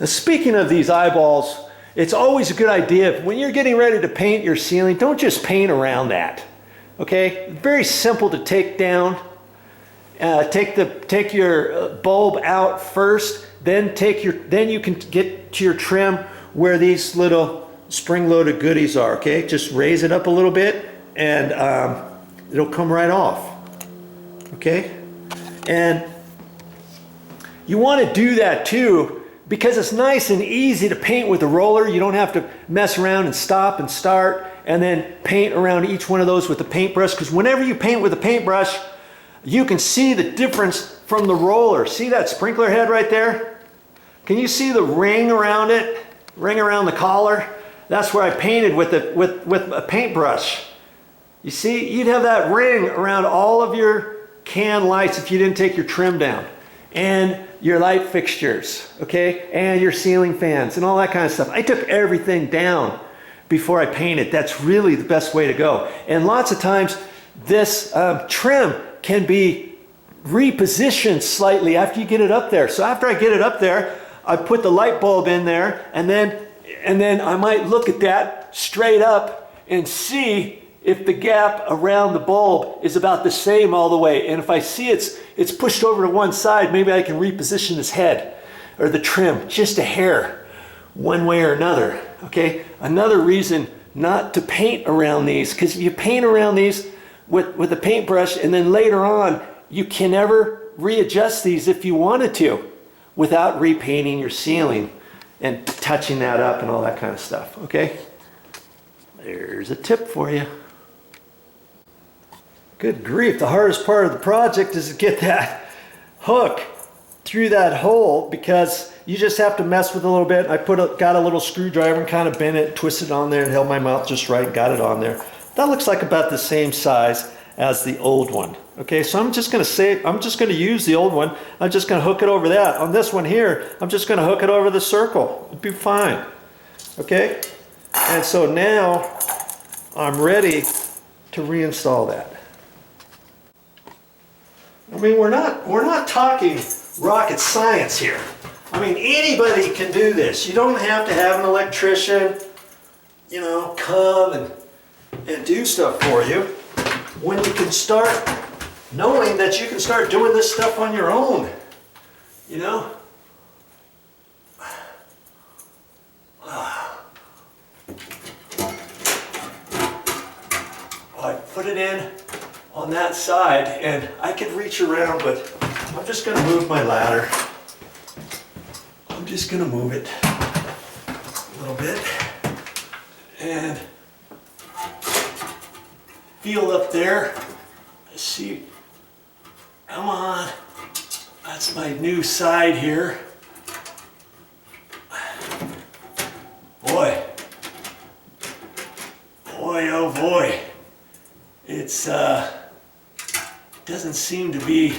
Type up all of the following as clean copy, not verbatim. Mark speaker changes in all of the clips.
Speaker 1: Now, speaking of these eyeballs, it's always a good idea when you're getting ready to paint your ceiling, don't just paint around that. Okay, very simple to take down. Take your bulb out first, then you can get to your trim where these little spring-loaded goodies are. Okay, just raise it up a little bit, and it'll come right off. Okay, and you want to do that too because it's nice and easy to paint with a roller. You don't have to mess around and stop and start and then paint around each one of those with a paintbrush, because whenever you paint with a paintbrush, you can see the difference from the roller. See that sprinkler head right there? Can you see the ring around it? Ring around the collar? That's where I painted with a paintbrush. You see, you'd have that ring around all of your can lights if you didn't take your trim down. And your light fixtures, okay? And your ceiling fans and all that kind of stuff. I took everything down before I painted. That's really the best way to go. And lots of times this trim can be repositioned slightly after you get it up there. So after I get it up there, I put the light bulb in there, and then I might look at that straight up and see if the gap around the bulb is about the same all the way. And if I see it's pushed over to one side, maybe I can reposition this head or the trim just a hair one way or another. Okay, another reason not to paint around these, because if you paint around these with a paintbrush and then later on you can never readjust these if you wanted to without repainting your ceiling and touching that up and all that kind of stuff. Okay, there's a tip for you. Good grief, the hardest part of the project is to get that hook through that hole, because you just have to mess with it a little bit. I got a little screwdriver and kind of bent it, twisted it on there, and held my mouth just right and got it on there. That looks like about the same size as the old one. Okay, so I'm just going to use the old one. I'm just going to hook it over that. On this one here, I'm just going to hook it over the circle. It'll be fine. Okay, and so now I'm ready to reinstall that. I mean, we're not talking rocket science here. I mean, anybody can do this. You don't have to have an electrician, you know, come and do stuff for you. When you can start knowing that you can start doing this stuff on your own, you know? I put it in on that side and I could reach around, but I'm just going to move my ladder. I'm just going to move it a little bit and feel up there. Let's see. Come on. That's my new side here. Boy. Boy, oh boy. It's doesn't seem to be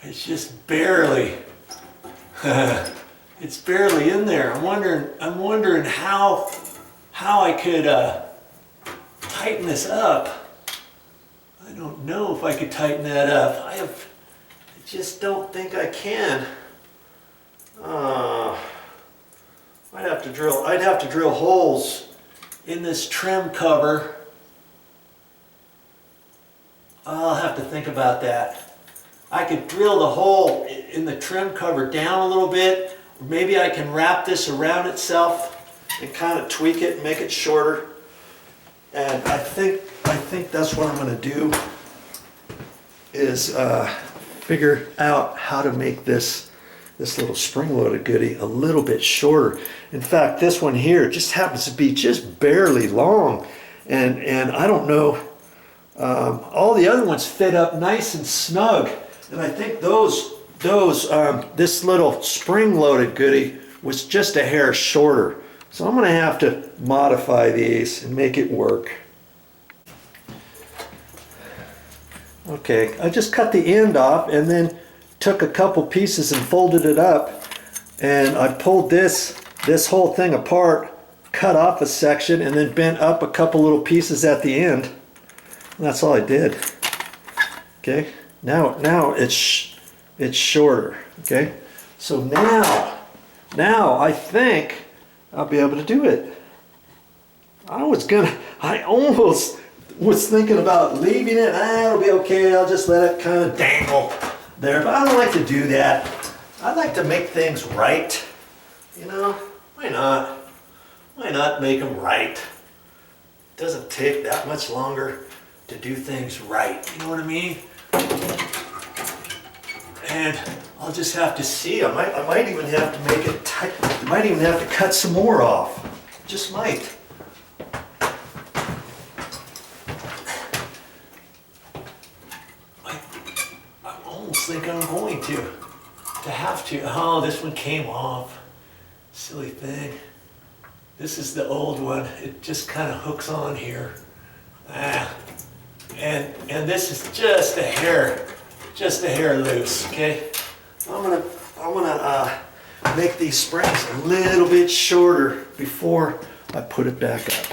Speaker 1: it's just barely it's barely in there. I'm wondering how I could tighten this up. I don't know if I could tighten that up. I just don't think I can. I'd have to drill holes in this trim cover. I'll have to think about that. I could drill the hole in the trim cover down a little bit, or maybe I can wrap this around itself and kind of tweak it and make it shorter. And I think that's what I'm going to do is figure out how to make this little spring-loaded goodie a little bit shorter. In fact, this one here just happens to be just barely long, and I don't know. All the other ones fit up nice and snug, and I think this little spring-loaded goodie was just a hair shorter. So I'm going to have to modify these and make it work. Okay, I just cut the end off and then took a couple pieces and folded it up, and I pulled this whole thing apart, cut off a section, and then bent up a couple little pieces at the end. And that's all I did. Okay, now it's it's shorter, okay? So now I think I'll be able to do it. I almost was thinking about leaving it. It'll be okay, I'll just let it kind of dangle there, but I don't like to do that. I like to make things right, you know? Why not? Why not make them right? It doesn't take that much longer to do things right, you know what I mean? And I'll just have to see. I might even have to make it tight. I might even have to cut some more off. Just might. I almost think I'm going to have to. Oh, this one came off. Silly thing. This is the old one. It just kind of hooks on here. And this is just a hair loose, okay? I'm gonna make these springs a little bit shorter before I put it back up.